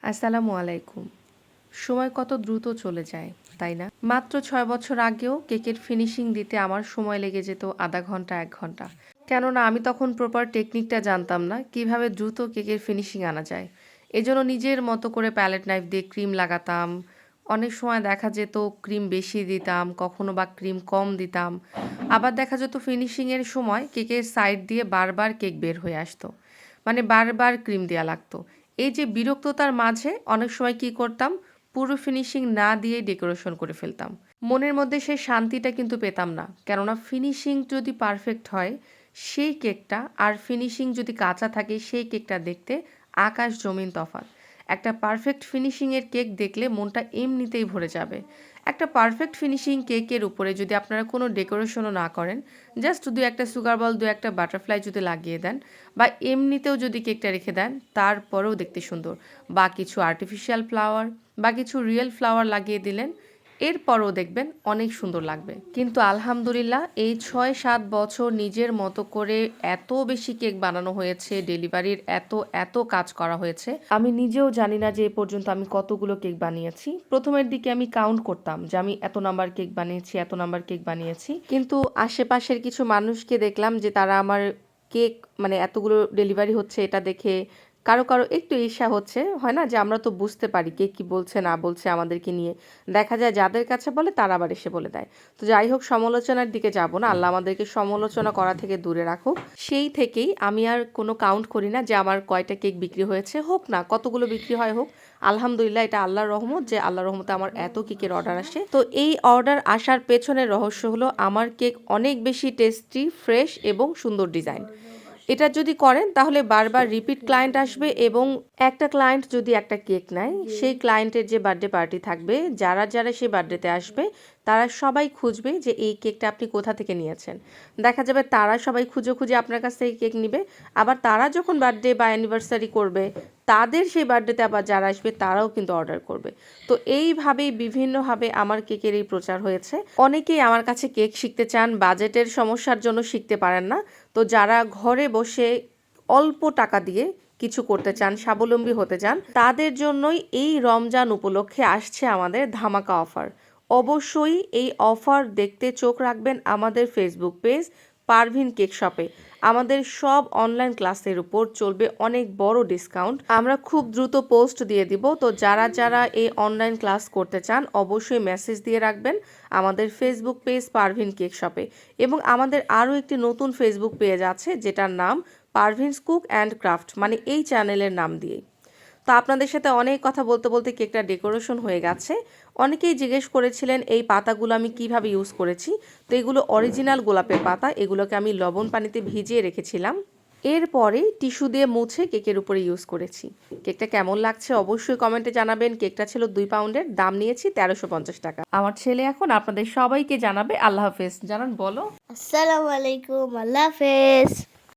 আসসালামু আলাইকুম। সময় কত দ্রুত চলে যায়, তাই না? মাত্র ৬ বছর আগেও কেকের ফিনিশিং দিতে আমার সময় লেগে যেত ০.৫ ঘন্টা ১ ঘন্টা। কেননা আমি তখন প্রপার টেকনিকটা জানতাম না কিভাবে দ্রুত কেকের ফিনিশিং আনা যায়। এজন্য নিজের মতো করে প্যালেট নাইফ দিয়ে ক্রিম লাগাতাম। অনেক সময় দেখা যেত ক্রিম বেশি দিতাম, কখনো বা ক্রিম কম দিতাম। আবার দেখা যেত ফিনিশিং এর সময় কেকের সাইড দিয়ে বারবার কেক বের হয়ে আসতো। মানে বারবার ক্রিম দেয়া লাগতো। এই যে বিরক্ততার মাঝে অনেক সময় কি করতাম, পুরো ফিনিশিং না দিয়েই ডেকোরেশন করে ফেলতাম। মনের মধ্যে সেই শান্তিটা কিন্তু পেতাম না, কেননা ফিনিশিং যদি পারফেক্ট হয় সেই কেকটা আর ফিনিশিং যদি কাঁচা থাকে সেই কেকটা দেখতে আকাশ জমিন তফাৎ। একটা পারফেক্ট ফিনিশিংয়ের কেক দেখলে মনটা এমনিতেই ভরে যাবে। একটা পারফেক্ট ফিনিশিং কেকের উপরে যদি আপনারা কোনো ডেকোরেশনও না করেন, জাস্ট দু একটা সুগার বল, দু একটা বাটারফ্লাই যদি লাগিয়ে দেন বা এমনিতেও যদি কেকটা রেখে দেন, তারপরেও দেখতে সুন্দর। বা কিছু আর্টিফিশিয়াল ফ্লাওয়ার বা কিছু রিয়েল ফ্লাওয়ার লাগিয়ে দিলেন, এরপরও দেখবেন অনেক সুন্দর লাগবে। কিন্তু আলহামদুলিল্লাহ এই ৬-৭ বছর নিজের মতো করে এত বেশি কেক বানানো হয়েছে, ডেলিভারির এত কাজ করা হয়েছে, আমি নিজেও জানি না যে এ পর্যন্ত আমি কতগুলো কেক বানিয়েছি। প্রথমের দিকে আমি কাউন্ট করতাম যে আমি এত নাম্বার কেক বানিয়েছি, এত নাম্বার কেক বানিয়েছি। কিন্তু আশেপাশের কিছু মানুষকে দেখলাম যে তারা আমার কেক মানে এতগুলো ডেলিভারি হচ্ছে এটা দেখে কারো একটু ঈর্ষা হচ্ছে। হয় না যে আমরা তো বুঝতে পারি কে কি বলছে না বলছে আমাদেরকে নিয়ে। দেখা যায় যাদের কাছে বলে তারা আবার এসে বলে দেয়। তো যাই হোক, সমালোচনার দিকে যাব না। আল্লাহ আমাদেরকে সমালোচনা করা থেকে দূরে রাখুক। সেই থেকেই আমি আর কোনো কাউন্ট করি না যে আমার কয়টা কেক বিক্রি হয়েছে। হোক না কতগুলো বিক্রি হয় হোক। আলহামদুলিল্লাহ এটা আল্লাহর রহমত যে আল্লাহর রহমতে আমার এত কেকের অর্ডার আসে। তো এই অর্ডার আসার পেছনের রহস্য হলো আমার কেক অনেক বেশি টেস্টি, ফ্রেশ এবং সুন্দর ডিজাইন। এটা যদি করেন তাহলে বারবার রিপিট ক্লায়েন্ট আসবে এবং একটা ক্লায়েন্ট যদি একটা কেক নেয়, সেই ক্লায়েন্টের যে বার্থডে পার্টি থাকবে, যারা সেই বার্থডেতে আসবে তারা সবাই খুঁজবে যে এই কেকটা আপনি কোথা থেকে নিয়েছেন। দেখা যাবে তারা সবাই খুঁজে আপনার কাছ থেকে কেক নিবে। আবার তারা যখন বার্থডে বা অ্যানিভার্সারি করবে, তাদের সেই বার্থডেতে আবার যারা আসবে তারাও কিন্তু অর্ডার করবে। তো এইভাবেই বিভিন্নভাবে আমার কেকের এই প্রচার হয়েছে। অনেকেই আমার কাছে কেক শিখতে চান, বাজেটের সমস্যার জন্য শিখতে পারেন না। তো যারা ঘরে বসে অল্প টাকা দিয়ে কিছু করতে চান, স্বাবলম্বী হতে চান, তাদের জন্যই এই রমজান উপলক্ষে আসছে আমাদের ধামাকা অফার। অবশ্যই এই অফার দেখতে চোখ রাখবেন আমাদের ফেসবুক পেজ পারভিন কেক শপে। আমাদের সব অনলাইন ক্লাসের উপর চলবে অনেক বড় ডিসকাউন্ট। আমরা খুব দ্রুত পোস্ট দিয়ে দিব। তো যারা এই অনলাইন ক্লাস করতে চান অবশ্যই মেসেজ দিয়ে রাখবেন আমাদের ফেসবুক পেজ পারভিন কেক শপে। এবং আমাদের আরও একটি নতুন ফেসবুক পেজ আছে যেটার নাম পারভিনস কুক অ্যান্ড ক্রাফট, মানে এই চ্যানেলের নাম দিয়েই। তো আপনাদের সাথে অনেক কথা বলতে কেকটা ডেকোরেশন হয়ে গেছে। অনেকেই জিজ্ঞেস করেছিলেন এই পাতাগুলো আমি কিভাবে ইউজ করেছি। তো এগুলো অরিজিনাল গোলাপের পাতা, এগুলোকে আমি লবণ পানিতে ভিজিয়ে রেখেছিলাম। এরপরে টিস্যু দিয়ে মুছে কেকের উপরে ইউজ করেছি। কেকটা কেমন লাগছে অবশ্যই কমেন্টে জানাবেন। কেকটা ছিল 2 পাউন্ডের, দাম নিয়েছি ১৩৫০ টাকা। আমার ছেলে এখন আপনাদের সবাইকে জানাবে আল্লাহ হাফেজ। জানান বলো। আসসালামু আলাইকুম, আল্লাহ হাফেজ।